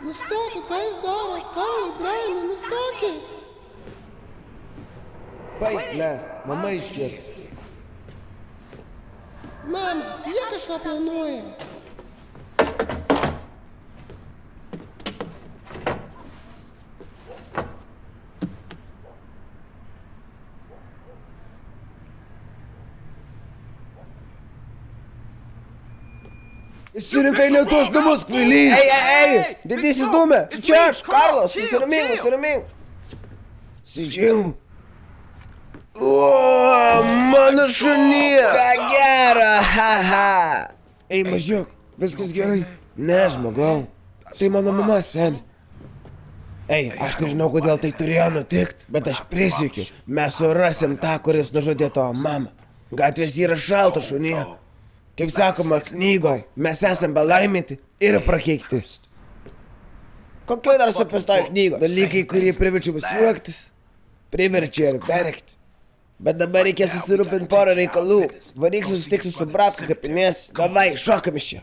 Nustokit, ką jūs darot? Karlai, Brianai, nustokit. Baik, ble, mama išgirs. Mama, jie kažką planuoja. Susirinkai ne tuos namus, kvailys. Ei, didysis dūmė. Čia aš, Karlas, nusiramink. Sėdžiau. O, mano šunie. Ką gera, haha. Ei, mažiuk, viskas gerai. Ne, žmogau. Tai mano mama, seni. Ei, aš nežinau, kodėl tai turėjo nutikti, bet aš prisiekiu, mes surasim tą, kuris nužudė tavo mamą. Gatvės yra šaltos, šunie. Kaip sakoma knygoje, mes esam palaiminti ir prakeikti. Kokioj dar supistoj knygos? Dalykai, kurie priverčia mus juoktis, priverčia ir verkti. Bet dabar reikės susirūpinti porą reikalų. Varyk susitiksiu su Bratku kapinės. Davai, šokam iš čia.